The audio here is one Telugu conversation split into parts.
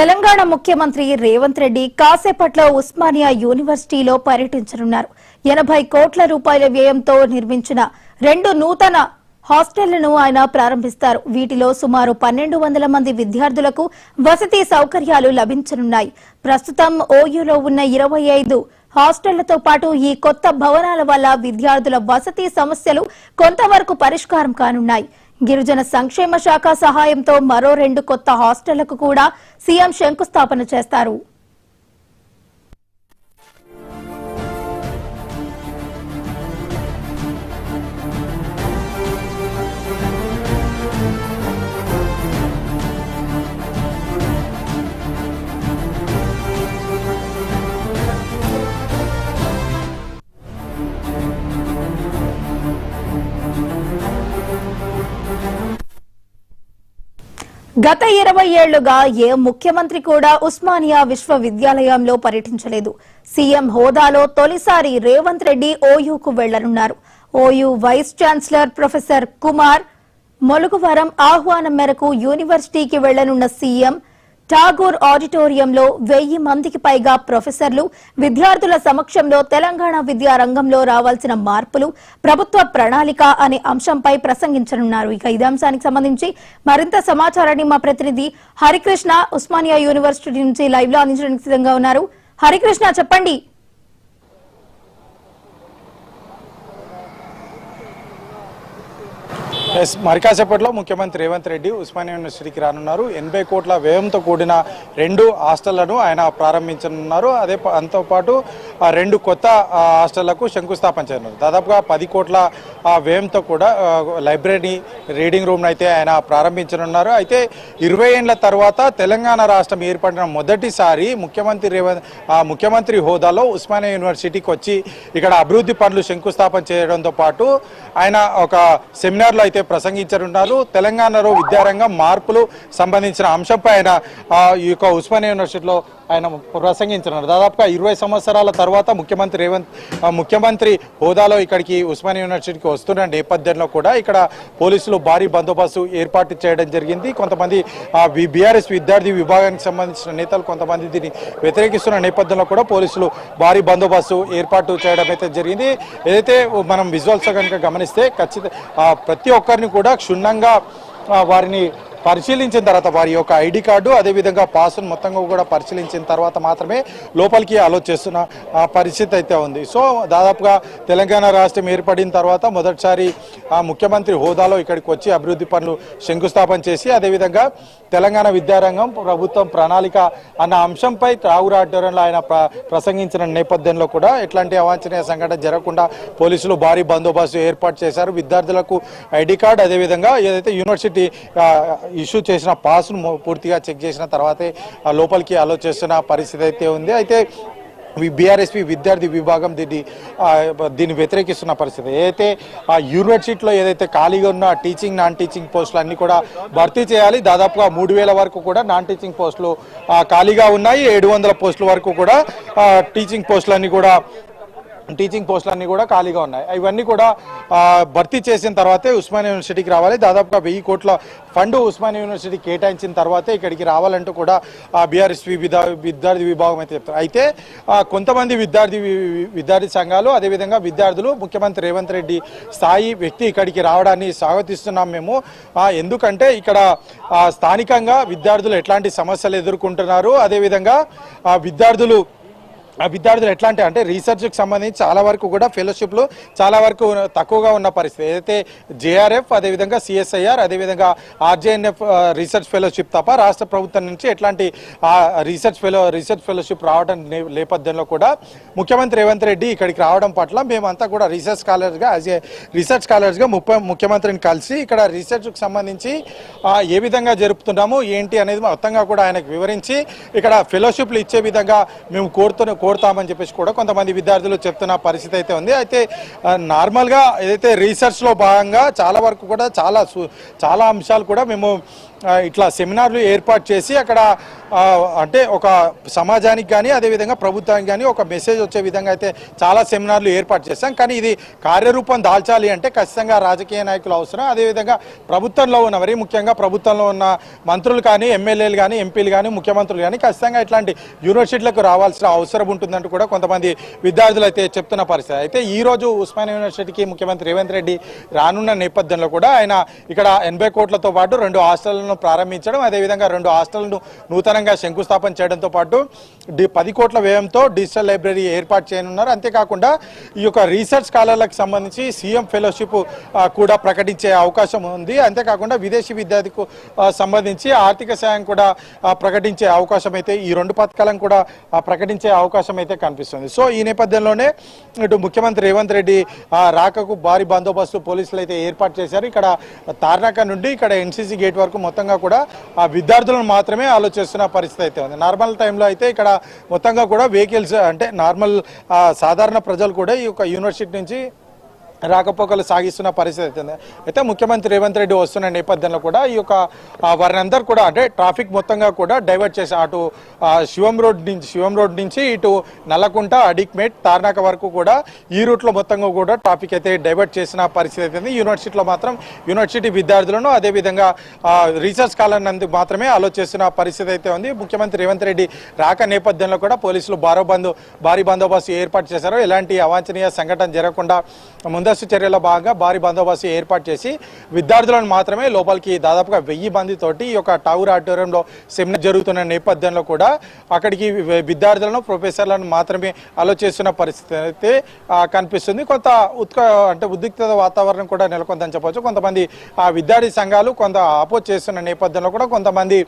తెలంగాణ ముఖ్యమంత్రి రేవంత్ రెడ్డి కాసేపట్లో ఉస్మానియా యూనివర్సిటీలో పర్యటించనున్నారు. 80 కోట్ల రూపాయల వ్యయంతో నిర్మించిన 2 నూతన హాస్టళ్లను ఆయన ప్రారంభిస్తారు. వీటిలో సుమారు 1200 మంది విద్యార్థులకు వసతి సౌకర్యాలు లభించనున్నాయి. ప్రస్తుతం ఓయూలో ఉన్న 25 హాస్టళ్లతో పాటు ఈ కొత్త భవనాల వల్ల విద్యార్థుల వసతి సమస్యలు కొంతవరకు పరిష్కారం కానున్నాయి. గిరిజన సంక్షేమ శాఖ సహాయంతో మరో 2 కొత్త హాస్టళ్లకు కూడా సీఎం శంకుస్థాపన చేస్తారు. గత 20 ఏళ్లుగా ఏ ముఖ్యమంత్రి కూడా ఉస్మానియా విశ్వవిద్యాలయంలో పర్యటించలేదు. సీఎం హోదాలో తొలిసారి రేవంత్ రెడ్డి ఓయూకు వెళ్లనున్నారు. OU vice chancellor professor Kumar Molugaram ఆహ్వానం మేరకు యూనివర్సిటీకి వెళ్లనున్న సీఎం ఠాగూర్ ఆడిటోరియంలో 1000 మందికి పైగా ప్రొఫెసర్లు, విద్యార్థుల సమక్షంలో తెలంగాణ విద్యా రంగంలో రావాల్సిన మార్పులు, ప్రభుత్వ ప్రణాళిక అనే అంశంపై ప్రసంగించనున్నారు. ఇక ఇదే అంశానికి సంబంధించి మరింత సమాచారాన్ని మా ప్రతినిధి హరికృష్ణ ఉస్మానియా యూనివర్సిటీ నుంచి లైవ్ లో అందించడానికి సిద్ధంగా ఉన్నారు. హరికృష్ణ, చెప్పండి. మరికాసేపట్లో ముఖ్యమంత్రి రేవంత్ రెడ్డి ఉస్మానియా యూనివర్సిటీకి రానున్నారు. 80 కోట్ల వ్యయంతో కూడిన 2 హాస్టళ్లను ఆయన ప్రారంభించనున్నారు. అంతో పాటు 2 కొత్త హాస్టళ్లకు శంకుస్థాపన చేయనున్నారు. దాదాపుగా 10 కోట్ల వ్యయంతో కూడా లైబ్రరీ, రీడింగ్ రూమ్ అయితే ఆయన ప్రారంభించనున్నారు. అయితే 20 ఏళ్ల తర్వాత తెలంగాణ రాష్ట్రం ఏర్పడిన మొదటిసారి ముఖ్యమంత్రి హోదాలో ఉస్మానియా యూనివర్సిటీకి వచ్చి ఇక్కడ అభివృద్ధి పనులు శంకుస్థాపన చేయడంతో పాటు ఆయన ఒక సెమినార్లో అయితే ప్రసంగించనున్నారు. తెలంగాణలో విద్యారంగం మార్పులు సంబంధించిన అంశంపై ఆయన ఈ యొక్క ఉస్మానియా యూనివర్సిటీలో ఆయన ప్రసంగించనున్నారు. దాదాపుగా 20 సంవత్సరాల తర్వాత ముఖ్యమంత్రి హోదాలో ఇక్కడికి ఉస్మానియా యూనివర్సిటీకి వస్తున్న నేపథ్యంలో కూడా ఇక్కడ పోలీసులు భారీ బందోబస్తు ఏర్పాటు చేయడం జరిగింది. కొంతమంది బీఆర్ఎస్ విద్యార్థి విభాగానికి సంబంధించిన నేతలు కొంతమంది దీన్ని వ్యతిరేకిస్తున్న నేపథ్యంలో కూడా పోలీసులు భారీ బందోబస్తు ఏర్పాటు చేయడం అయితే జరిగింది. ఏదైతే మనం విజువల్స్ కనుక గమనిస్తే ప్రతి ఒక్కరిని కూడా క్షుణ్ణంగా వారిని పరిశీలించిన తర్వాత వారి యొక్క ఐడి కార్డు అదేవిధంగా పాస్ను మొత్తంగా కూడా పరిశీలించిన తర్వాత మాత్రమే లోపలికి అలో చేస్తున్న పరిస్థితి అయితే ఉంది. సో దాదాపుగా తెలంగాణ రాష్ట్రం ఏర్పడిన తర్వాత మొదటిసారి ముఖ్యమంత్రి హోదాలో ఇక్కడికి వచ్చి అభివృద్ధి పనులు శంకుస్థాపన చేసి అదేవిధంగా తెలంగాణ విద్యారంగం ప్రభుత్వం ప్రణాళిక అన్న అంశంపై ఠాగూర్ ఆడిటోరియంలో ఆయన ప్రసంగించిన నేపథ్యంలో కూడా ఎట్లాంటి అవాంఛనీయ సంఘటన జరగకుండా పోలీసులు భారీ బందోబస్తు ఏర్పాటు చేశారు. విద్యార్థులకు ఐడి కార్డు అదేవిధంగా ఏదైతే యూనివర్సిటీ ఇష్యూ చేసిన పాస్ను పూర్తిగా చెక్ చేసిన తర్వాతే లోపలికి అలో చేస్తున్న పరిస్థితి అయితే ఉంది. అయితే బీఆర్ఎస్పీ విద్యార్థి విభాగం దీన్ని వ్యతిరేకిస్తున్న పరిస్థితి. ఏదైతే యూనివర్సిటీలో ఏదైతే ఖాళీగా ఉన్న టీచింగ్, నాన్ టీచింగ్ పోస్టులు అన్ని కూడా భర్తీ చేయాలి. దాదాపుగా 3000 వరకు కూడా నాన్ టీచింగ్ పోస్టులు ఖాళీగా ఉన్నాయి. 700 పోస్టుల వరకు కూడా టీచింగ్ పోస్టులన్నీ కూడా ఖాళీగా ఉన్నాయి. ఇవన్నీ కూడా భర్తీ చేసిన తర్వాతే ఉస్మానియా యూనివర్సిటీకి రావాలి. దాదాపుగా 1000 కోట్ల ఫండ్ ఉస్మానియా యూనివర్సిటీ కేటాయించిన తర్వాతే ఇక్కడికి రావాలంటూ కూడా బీఆర్ఎస్పీ విద్యార్థి విభాగం అయితే చెప్తారు. అయితే కొంతమంది విద్యార్థి సంఘాలు అదేవిధంగా విద్యార్థులు ముఖ్యమంత్రి రేవంత్ రెడ్డి స్థాయి వ్యక్తి ఇక్కడికి రావడాన్ని స్వాగతిస్తున్నాం మేము. ఎందుకంటే ఇక్కడ స్థానికంగా విద్యార్థులు ఎట్లాంటి సమస్యలు ఎదుర్కొంటున్నారు, అదేవిధంగా విద్యార్థులు ఎట్లాంటి అంటే రీసెర్చ్కి సంబంధించి చాలా వరకు కూడా ఫెలోషిప్లు చాలా వరకు తక్కువగా ఉన్న పరిస్థితి. ఏదైతే జేఆర్ఎఫ్ అదేవిధంగా సిఎస్ఐఆర్ అదేవిధంగా ఆర్జేఎన్ఎఫ్ రీసెర్చ్ ఫెలోషిప్ తప్ప రాష్ట్ర ప్రభుత్వం నుంచి ఎట్లాంటి రీసెర్చ్ ఫెలోషిప్ రావడం నేపథ్యంలో కూడా ముఖ్యమంత్రి రేవంత్ రెడ్డి ఇక్కడికి రావడం పట్ల మేమంతా కూడా రీసెర్చ్ స్కాలర్స్గా ముఖ్యమంత్రిని కలిసి ఇక్కడ రీసెర్చ్కి సంబంధించి ఏ విధంగా జరుపుతున్నాము ఏంటి అనేది మొత్తంగా కూడా ఆయనకు వివరించి ఇక్కడ ఫెలోషిప్లు ఇచ్చే విధంగా మేము కోరుతామని చెప్పేసి కూడా కొంతమంది విద్యార్థులు చెప్తున్న పరిస్థితి అయితే ఉంది. అయితే నార్మల్గా ఏదైతే రీసెర్చ్లో భాగంగా చాలా వరకు కూడా చాలా అంశాలు కూడా మేము ఇట్లా సెమినార్లు ఏర్పాటు చేసి అక్కడ అంటే ఒక సమాజానికి కానీ అదేవిధంగా ప్రభుత్వానికి కానీ ఒక మెసేజ్ వచ్చే విధంగా అయితే చాలా సెమినార్లు ఏర్పాటు చేస్తాం. కానీ ఇది కార్యరూపం దాల్చాలి అంటే ఖచ్చితంగా రాజకీయ నాయకులు అవసరం. అదేవిధంగా ప్రభుత్వంలో ఉన్న మరీ ముఖ్యంగా ప్రభుత్వంలో ఉన్న మంత్రులు కానీ ఎమ్మెల్యేలు కానీ ఎంపీలు కానీ ముఖ్యమంత్రులు కానీ ఖచ్చితంగా ఇట్లాంటి యూనివర్సిటీలకు రావాల్సిన అవసరం ఉంటుందంటూ కూడా కొంతమంది విద్యార్థులు అయితే చెప్తున్న పరిస్థితి. అయితే ఈ రోజు ఉస్మానియా యూనివర్సిటీకి ముఖ్యమంత్రి రేవంత్ రెడ్డి రానున్న నేపథ్యంలో కూడా ఆయన ఇక్కడ 80 కోట్లతో పాటు 2 హాస్టళ్లను ప్రారంభించడం, అదేవిధంగా 2 హాస్టళ్లను నూతనంగా శంకుస్థాపన చేయడంతో పాటు 10 కోట్ల వ్యయంతో డిజిటల్ లైబ్రరీ ఏర్పాటు చేయనున్నారు. అంతేకాకుండా ఈ యొక్క రీసెర్చ్ స్కాలర్లకు సంబంధించి సీఎం ఫెలోషిప్ కూడా ప్రకటించే అవకాశం ఉంది. అంతేకాకుండా విదేశీ విద్యార్థికు సంబంధించి ఆర్థిక సాయం కూడా ప్రకటించే అవకాశం అయితే ఈ 2 పథకాలను కూడా ప్రకటించే అవకాశం అయితే కనిపిస్తుంది. సో ఈ నేపథ్యంలోనే ఇటు ముఖ్యమంత్రి రేవంత్ రెడ్డి రాకకు భారీ బందోబస్తు పోలీసులు అయితే ఏర్పాటు చేశారు. ఇక్కడ తార్నాక నుండి ఇక్కడ ఎన్సీసీ గేట్ వరకు మొత్తంగా కూడా ఆ విద్యార్థులను మాత్రమే ఆలోచిస్తున్న పరిస్థితి అయితే ఉంది. నార్మల్ టైంలో అయితే ఇక్కడ మొత్తంగా కూడా వెహికల్స్ అంటే నార్మల్ సాధారణ ప్రజలు కూడా ఈ యొక్క యూనివర్సిటీ నుంచి రాకపోకలు సాగిస్తున్న పరిస్థితి అవుతుంది. అయితే ముఖ్యమంత్రి రేవంత్ రెడ్డి వస్తున్న నేపథ్యంలో కూడా ఈ యొక్క వారినందరూ కూడా అంటే ట్రాఫిక్ మొత్తంగా కూడా డైవర్ట్ చేసి అటు శివం రోడ్ నుంచి ఇటు నల్లకుంట అడిక్మేట్ తార్నాక వరకు కూడా ఈ రూట్లో మొత్తంగా కూడా ట్రాఫిక్ అయితే డైవర్ట్ చేసిన పరిస్థితి అవుతుంది. యూనివర్సిటీలో మాత్రం యూనివర్సిటీ విద్యార్థులను అదేవిధంగా రీసెర్చ్ స్కాలర్ నందుకు మాత్రమే ఆలోచిస్తున్న పరిస్థితి అయితే ఉంది. ముఖ్యమంత్రి రేవంత్ రెడ్డి రాక నేపథ్యంలో కూడా పోలీసులు భారీ బందోబస్తు ఏర్పాటు చేశారు. ఎలాంటి అవాంఛనీయ సంఘటన జరగకుండా ముందస్తు చర్యల భాగంగా భారీ బందోబస్తు ఏర్పాటు చేసి విద్యార్థులను మాత్రమే లోపలికి దాదాపుగా 1000 మందితోటి ఈ యొక్క టవర్ ఆడిటోరియంలో సెమినార్ జరుగుతున్న నేపథ్యంలో కూడా అక్కడికి విద్యార్థులను ప్రొఫెసర్లను మాత్రమే అలో చేస్తున్న పరిస్థితి అయితే కనిపిస్తుంది. కొంత ఉద్రిక్తత వాతావరణం కూడా నెలకొందని చెప్పవచ్చు. కొంతమంది విద్యార్థి సంఘాలు కొంత ఆపోజ్ చేస్తున్న నేపథ్యంలో కూడా కొంతమంది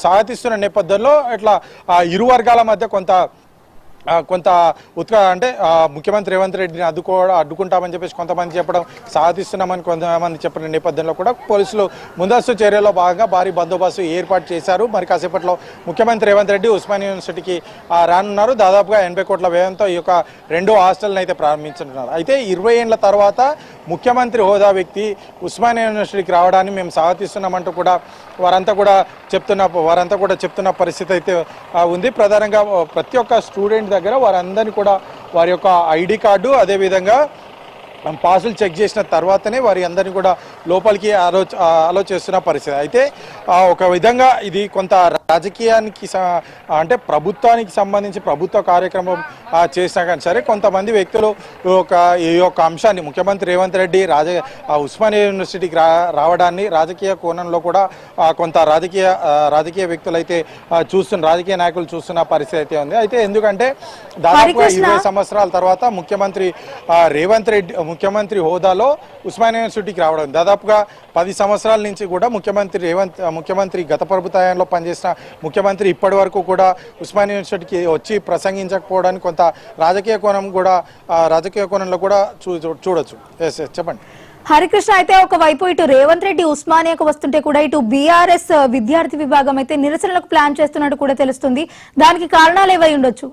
స్వాగతిస్తున్న నేపథ్యంలో ఇట్లా ఇరు వర్గాల మధ్య కొంత అంటే ముఖ్యమంత్రి రేవంత్ రెడ్డిని అడ్డుకుంటామని చెప్పేసి కొంతమంది చెప్పడం, సాధిస్తున్నామని కొంతమంది చెప్పిన నేపథ్యంలో కూడా పోలీసులు ముందస్తు చర్యలో భాగంగా భారీ బందోబస్తు ఏర్పాటు చేశారు. మరి కాసేపట్లో ముఖ్యమంత్రి రేవంత్ రెడ్డి ఉస్మానియా యూనివర్సిటీకి రానున్నారు. దాదాపుగా 80 కోట్ల వ్యయంతో ఈ యొక్క 2 హాస్టల్ని అయితే ప్రారంభించుతున్నారు. అయితే 20 ఏళ్ల తర్వాత ముఖ్యమంత్రి హోదా వ్యక్తి ఉస్మానియా యూనివర్సిటీకి రావడాన్ని మేము స్వాగతిస్తున్నామంటూ కూడా వారంతా కూడా చెప్తున్న పరిస్థితి అయితే ఉంది. ప్రధానంగా ప్రతి ఒక్క స్టూడెంట్ దగ్గర వారందరినీ కూడా వారి యొక్క ఐడి కార్డు అదేవిధంగా పాసులు చెక్ చేసిన తర్వాతనే వారి అందరినీ కూడా లోపలికి అలో చేస్తున్న పరిస్థితి. అయితే ఒక విధంగా ఇది కొంత రాజకీయానికి అంటే ప్రభుత్వానికి సంబంధించి ప్రభుత్వ కార్యక్రమం చేసినా కానీ సరే కొంతమంది వ్యక్తులు ఈ యొక్క అంశాన్ని ముఖ్యమంత్రి రేవంత్ రెడ్డి ఉస్మానియా యూనివర్సిటీకి రావడాన్ని రాజకీయ కోణంలో కూడా కొంత రాజకీయ వ్యక్తులు అయితే రాజకీయ నాయకులు చూస్తున్న పరిస్థితి అయితే ఉంది. అయితే ఎందుకంటే దాదాపుగా 20 సంవత్సరాల తర్వాత ముఖ్యమంత్రి హోదాలో ఉస్మానియా యూనివర్సిటీకి రావడం, దాదాపుగా 10 సంవత్సరాల నుంచి కూడా ముఖ్యమంత్రి గత ప్రభుత్వ హయాంలో పనిచేసిన ముఖ్యమంత్రి ఇప్పటి వరకు కూడా ఉస్మానియా యూనివర్సిటీకి వచ్చి ప్రసంగించకపోవడానికి కొంత రాజకీయ కోణంలో కూడా చూడొచ్చు. చెప్పండి హరికృష్ణ. అయితే ఒకవైపు ఇటు రేవంత్ రెడ్డి ఉస్మానియాకు వస్తుంటే కూడా ఇటు బీఆర్ఎస్ విద్యార్థి విభాగం అయితే నిరసనలకు ప్లాన్ చేస్తున్నట్టు కూడా తెలుస్తుంది. దానికి కారణాలు ఏవై ఉండొచ్చు?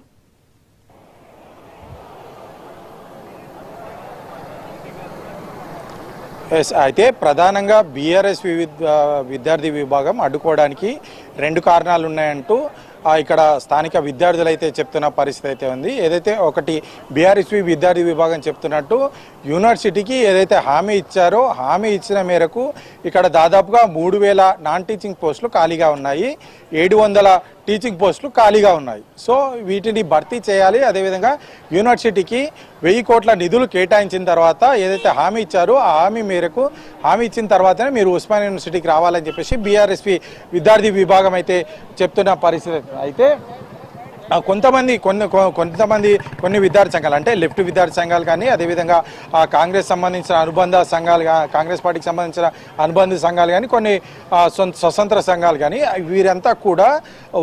అయితే ప్రధానంగా బీఆర్ఎస్ విద్యార్థి విభాగం అడ్డుకోవడానికి 2 కారణాలు ఉన్నాయంటూ ఇక్కడ స్థానిక విద్యార్థులు అయితే చెప్తున్న పరిస్థితి అయితే ఉంది. ఏదైతే ఒకటి బీఆర్ఎస్వి విద్యార్థి విభాగం చెప్తున్నట్టు యూనివర్సిటీకి ఏదైతే హామీ ఇచ్చారో హామీ ఇచ్చిన మేరకు ఇక్కడ దాదాపుగా 3000 నాన్ టీచింగ్ పోస్టులు ఖాళీగా ఉన్నాయి, 700 టీచింగ్ పోస్టులు ఖాళీగా ఉన్నాయి. సో వీటిని భర్తీ చేయాలి. అదేవిధంగా యూనివర్సిటీకి 1000 కోట్ల నిధులు కేటాయించిన తర్వాత ఏదైతే హామీ ఇచ్చారో ఆ హామీ ఇచ్చిన తర్వాతనే మీరు ఉస్మానియా యూనివర్సిటీకి రావాలని చెప్పేసి బీఆర్ఎస్పీ విద్యార్థి విభాగం అయితే చెప్తున్న పరిస్థితి. అయితే కొన్ని విద్యార్థి సంఘాలు అంటే లెఫ్ట్ విద్యార్థి సంఘాలు కానీ అదేవిధంగా కాంగ్రెస్ సంబంధించిన అనుబంధ సంఘాలు కాంగ్రెస్ పార్టీకి సంబంధించిన అనుబంధ సంఘాలు కానీ కొన్ని స్వతంత్ర సంఘాలు కానీ వీరంతా కూడా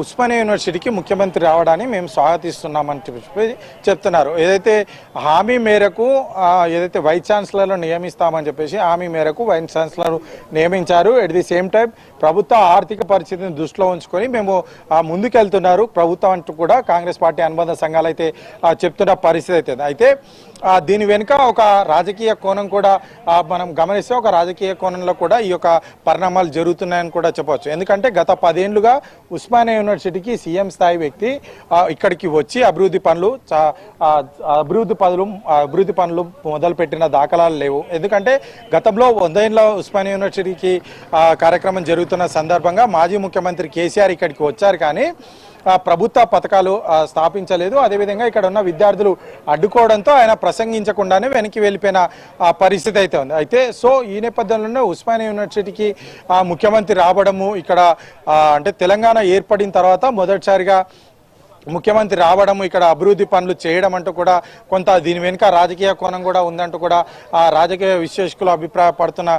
ఉస్మానియా యూనివర్సిటీకి ముఖ్యమంత్రి రావడాన్ని మేము స్వాగతిస్తున్నామని చెప్పి చెప్తున్నారు. ఏదైతే హామీ మేరకు ఏదైతే వైస్ ఛాన్సలర్లు నియమిస్తామని చెప్పేసి హామీ మేరకు వైస్ ఛాన్సలర్ నియమించారు. ఎట్ ది సేమ్ టైం ప్రభుత్వ ఆర్థిక పరిస్థితిని దృష్టిలో ఉంచుకొని మేము ముందుకెళ్తున్నారు ప్రభుత్వం అంటూ కూడా కూడా కాంగ్రెస్ పార్టీ అనుబంధ సంఘాలు అయితే చెప్తున్న పరిస్థితి అయితే అయితే దీని వెనుక ఒక రాజకీయ కోణం కూడా మనం గమనిస్తే ఒక రాజకీయ కోణంలో కూడా ఈ యొక్క పరిణామాలు జరుగుతున్నాయని కూడా చెప్పవచ్చు. ఎందుకంటే గత 10 ఏళ్లుగా ఉస్మానియా యూనివర్సిటీకి సీఎం స్థాయి వ్యక్తి ఇక్కడికి వచ్చి అభివృద్ధి పనులు మొదలుపెట్టిన దాఖలాలు లేవు. ఎందుకంటే గతంలో 100 ఏళ్ల ఉస్మానియా యూనివర్సిటీకి కార్యక్రమం జరుగుతున్న సందర్భంగా మాజీ ముఖ్యమంత్రి కేసీఆర్ ఇక్కడికి వచ్చారు, కానీ ప్రభుత్వ పథకాలు స్థాపించలేదు. అదేవిధంగా ఇక్కడ ఉన్న విద్యార్థులు అడ్డుకోవడంతో ఆయన ప్రసంగించకుండానే వెనక్కి వెళ్ళిపోయిన పరిస్థితి అయితే ఉంది. అయితే ఈ నేపథ్యంలోనే ఉస్మానియా యూనివర్సిటీకి ముఖ్యమంత్రి రావడము, ఇక్కడ అంటే తెలంగాణ ఏర్పడిన తర్వాత మొదటిసారిగా ముఖ్యమంత్రి రావడం, ఇక్కడ అభివృద్ధి పనులు చేయడం అంటూ కూడా కొంత దీని వెనుక రాజకీయ కోణం కూడా ఉందంటూ కూడా రాజకీయ విశ్లేషకులు అభిప్రాయపడుతున్న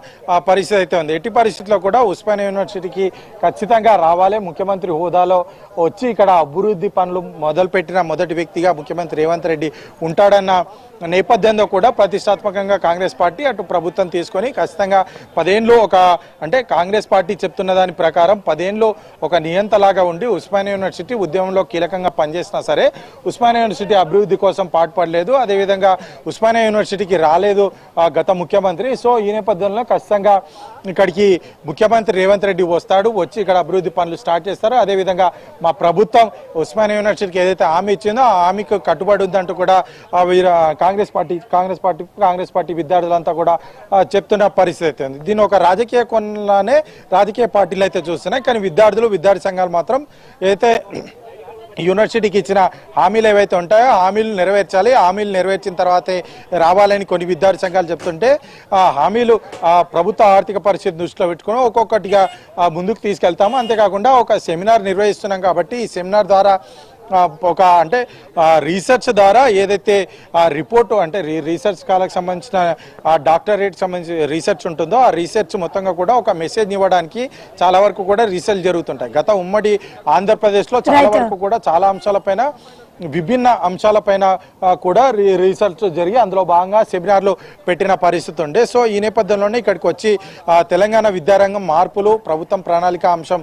పరిస్థితి అయితే ఉంది. ఎట్టి పరిస్థితుల్లో కూడా ఉస్మానియా యూనివర్సిటీకి ఖచ్చితంగా రావాలి, ముఖ్యమంత్రి హోదాలో వచ్చి ఇక్కడ అభివృద్ధి పనులు మొదలుపెట్టిన మొదటి వ్యక్తిగా ముఖ్యమంత్రి రేవంత్ రెడ్డి ఉంటాడన్న నేపథ్యంలో కూడా ప్రతిష్టాత్మకంగా కాంగ్రెస్ పార్టీ అటు ప్రభుత్వం తీసుకొని ఖచ్చితంగా 10 ఏళ్ళు అంటే కాంగ్రెస్ పార్టీ చెప్తున్న దాని ప్రకారం 10 ఏళ్ళు ఒక నియంతలాగా ఉండి ఉస్మానియా యూనివర్సిటీ ఉద్యమంలో కీలకంగా పనిచేసినా సరే ఉస్మానియా యూనివర్సిటీ అభివృద్ధి కోసం పాటుపడలేదు. అదేవిధంగా ఉస్మానియా యూనివర్సిటీకి రాలేదు గత ముఖ్యమంత్రి. ఈ నేపథ్యంలో ఖచ్చితంగా ఇక్కడికి ముఖ్యమంత్రి రేవంత్ రెడ్డి వస్తాడు, వచ్చి ఇక్కడ అభివృద్ధి పనులు స్టార్ట్ చేస్తారు. అదేవిధంగా మా ప్రభుత్వం ఉస్మానియా యూనివర్సిటీకి ఏదైతే హామీ ఇచ్చిందో ఆ హామీకి కట్టుబడి ఉందంటూ కూడా కాంగ్రెస్ పార్టీ విద్యార్థులంతా కూడా చెప్తున్న పరిస్థితి ఉంది. దీని ఒక రాజకీయ కోణంలోనే రాజకీయ పార్టీలు అయితే చూస్తున్నాయి, కానీ విద్యార్థి సంఘాలు మాత్రం ఏదైతే యూనివర్సిటీకి ఇచ్చిన హామీలు ఏవైతే ఉంటాయో హామీలు నెరవేర్చాలి, హామీలు నెరవేర్చిన తర్వాతే రావాలని కొన్ని విద్యార్థి సంఘాలు చెప్తుంటే హామీలు ప్రభుత్వ ఆర్థిక పరిస్థితి దృష్టిలో పెట్టుకుని ఒక్కొక్కటిగా ముందుకు తీసుకెళ్తాము. అంతేకాకుండా ఒక సెమినార్ నిర్వహిస్తున్నాం కాబట్టి ఈ సెమినార్ ద్వారా అంటే రీసెర్చ్ ద్వారా ఏదైతే రిపోర్టు అంటే రీసెర్చ్ కాలకు సంబంధించిన డాక్టరేట్ సంబంధించి రీసెర్చ్ ఉంటుందో ఆ రీసెర్చ్ మొత్తంగా కూడా ఒక మెసేజ్ ఇవ్వడానికి చాలా వరకు కూడా రీసెర్చ్ జరుగుతుంటాయి. గత ఉమ్మడి ఆంధ్రప్రదేశ్లో చాలా వరకు కూడా చాలా అంశాలపైన విభిన్న అంశాలపైన కూడా రీసెర్చ్ జరిగి అందులో భాగంగా సెమినార్లు పెట్టిన పరిస్థితి ఉండే. ఈ నేపథ్యంలోనే ఇక్కడికి వచ్చి తెలంగాణ విద్యారంగం మార్పులు ప్రభుత్వం ప్రణాళిక అంశం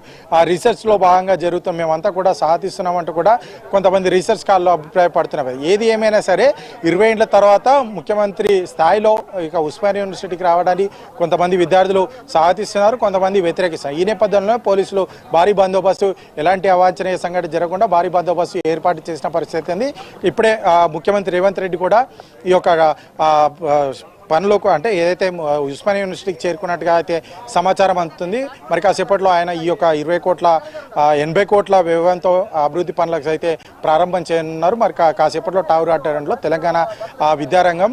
రీసెర్చ్లో భాగంగా జరుగుతుంది, మేమంతా కూడా సాధిస్తున్నామంటూ కూడా కొంతమంది రీసెర్చ్ కాల్లో అభిప్రాయపడుతున్నారు. ఏది ఏమైనా సరే 20 ఏళ్ల తర్వాత ముఖ్యమంత్రి స్థాయిలో ఇక ఉస్మానియా యూనివర్సిటీకి రావడానికి కొంతమంది విద్యార్థులు సాధిస్తున్నారు, కొంతమంది వ్యతిరేకిస్తున్నారు. ఈ నేపథ్యంలో పోలీసులు భారీ బందోబస్తు, ఎలాంటి అవాంఛనీయ సంఘటన జరగకుండా భారీ బందోబస్తు ఏర్పాటు చేసిన పరిస్థితి ఉంది. ఇప్పుడే ముఖ్యమంత్రి రేవంత్ రెడ్డి కూడా ఈ యొక్క పనులకు అంటే ఏదైతే ఉస్మానియా యూనివర్సిటీకి చేరుకున్నట్టుగా అయితే సమాచారం అందుతుంది. మరి కాసేపట్లో ఆయన ఈ యొక్క 80 కోట్ల వ్యయంతో అభివృద్ధి పనులకు అయితే ప్రారంభం చేయనున్నారు. మరి కాసేపట్లో టావర్ అడ్డారంలో తెలంగాణ విద్యారంగం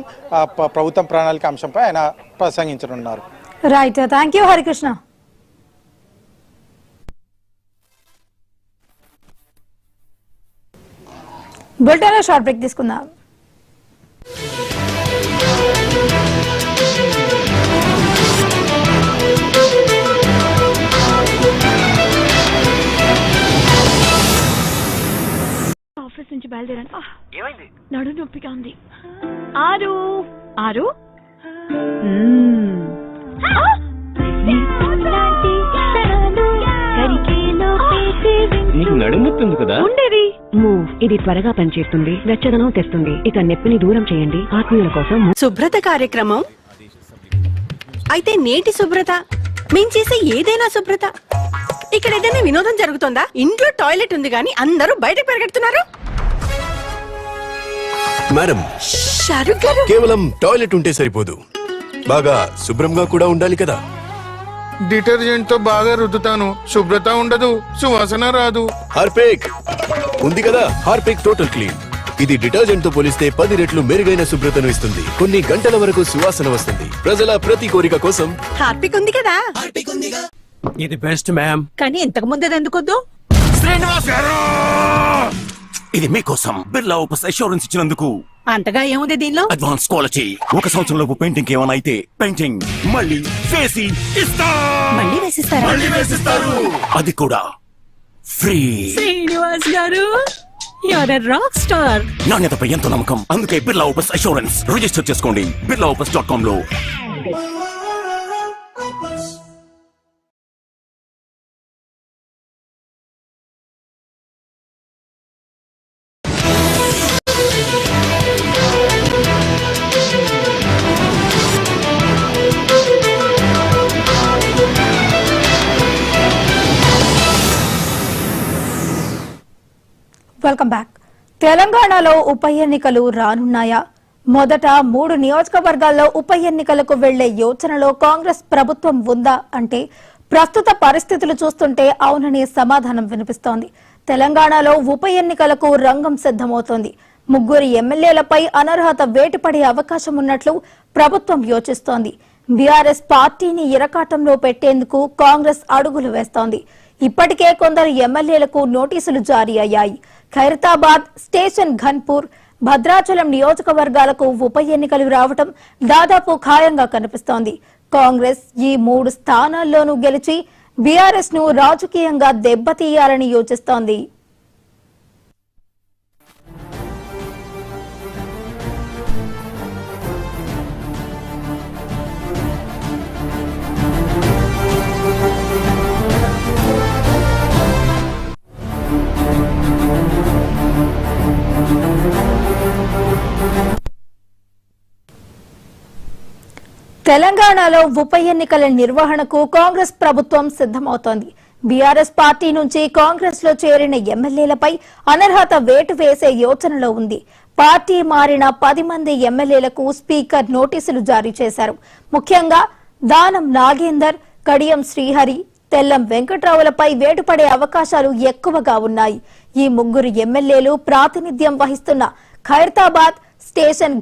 ప్రభుత్వం ప్రణాళిక అంశంపై ఆయన ప్రసంగించనున్నారు. Right, thank you Harikrishna. బులెటిన్లో షార్ట్ బ్రేక్ తీసుకుందాం. ఆఫీస్ నుంచి బయలుదేరాను. ఏమైంది? నడు నొప్పిగా ఉంది. ఆరు ఆరు నీకు నడుముతుంది కదా ఉండేది. మూవ్, ఇది త్వరగా పనిచేస్తుంది, వెచ్చదనం తెస్తుంది. ఇక నొప్పిని దూరం చేయండి. ఆత్మీయుల కోసం శుభ్రత కార్యక్రమం అయితే నేటి శుభ్రత మేం చేసే ఏదైనా శుభ్రత. ఇక్కడ ఏదైనా వినోదం జరుగుతుందా? ఇంట్లో టాయిలెట్ ఉంది గాని అందరూ బయటకు పరిగెడుతున్నారు. మేడం, షారుఖ్ గారు, కేవలం టాయిలెట్ ఉంటే సరిపోదు, బాగా శుభ్రంగా కూడా ఉండాలి కదా. డిటర్జెంట్ తో బాగా రుద్దుతాను, శుభ్రత ఉండదు, సువాసన రాదు. హార్పిక్ ఉంది కదా, హార్పిక్ టోటల్ క్లీన్. ఇది డిటర్జెంట్ తో పోలిస్తే 10 రెట్లు మెరుగైన శుభ్రతను ఇస్తుంది. కొన్ని గంటల వరకు సువాసన వస్తుంది. ప్రజల ప్రతి కోరిక కోసం హార్పిక్ ఉంది కదా. ఇది బెస్ట్ మ్యామ్. కానీ ఇంతకు ముందు ఎందుకొద్దు? శ్రీనివాస్ గారు, ఇది మీకోసం బిర్లా ఓపస్ అష్యూరెన్స్ ఇచ్చినందుకు. అంతగా ఏముంది దీనిలో? Advance quality. 1 సంవత్సరం లోపు పెయింటింగ్ ఏమైనా అయితే పెయింటింగ్ మళ్ళీ వేసి ఇస్తా. మళ్ళీ వేసిస్తారా? మళ్ళీ వేసిస్తారు, అది కూడా ఫ్రీ. శ్రీనివాస్ గారు, you're a rock star. నాణ్యతపై ఎంతో నమ్మకం, అందుకే బిర్లా ఓపస్ అష్యూరెన్స్. రిజిస్టర్ చేసుకోండి birlaopus.com లో. Welcome back. తెలంగాణలో ఉప ఎన్నికలు రానున్నాయా? మొదట 3 నియోజకవర్గాల్లో ఉప ఎన్నికలకు వెళ్లే యోచనలో కాంగ్రెస్ ప్రభుత్వం ఉందా అంటే ప్రస్తుత పరిస్థితులు చూస్తుంటే అవుననే సమాధానం వినిపిస్తోంది. తెలంగాణలో ఉప ఎన్నికలకు రంగం సిద్ధమవుతోంది. 3 ఎమ్మెల్యేలపై అనర్హత వేటుపడే అవకాశం ఉన్నట్లు ప్రభుత్వం యోచిస్తోంది. బీఆర్ఎస్ పార్టీని ఇరకాటంలో పెట్టేందుకు కాంగ్రెస్ అడుగులు వేస్తోంది. ఇప్పటికే కొందరు ఎమ్మెల్యేలకు నోటీసులు జారీ అయ్యాయి. ఖైరతాబాద్, స్టేషన్ ఘన్పూర్, భద్రాచలం నియోజకవర్గాలకు ఉప ఎన్నికలు రావటం దాదాపు ఖాయంగా కనిపిస్తోంది. కాంగ్రెస్ ఈ 3 స్థానాల్లోనూ గెలిచి బీఆర్ఎస్ ను రాజకీయంగా దెబ్బతీయాలని యోచిస్తోంది. తెలంగాణలో ఉప ఎన్నికల నిర్వహణకు కాంగ్రెస్ ప్రభుత్వం సిద్ధమవుతోంది. బీఆర్ఎస్ పార్టీ నుంచి కాంగ్రెస్ లో చేరిన ఎమ్మెల్యేలపై అనర్హత వేటు వేసే యోచనలో ఉంది. పార్టీ మారిన 10 మంది ఎమ్మెల్యేలకు స్పీకర్ నోటీసులు జారీ చేశారు. ముఖ్యంగా దానం నాగేందర్, కడియం శ్రీహరి, తెల్లం వెంకట్రావులపై వేటుపడే అవకాశాలు ఎక్కువగా ఉన్నాయి. ఈ 3 ఎమ్మెల్యేలు ప్రాతినిధ్యం వహిస్తున్న ఖైరతాబాద్, స్టేషన్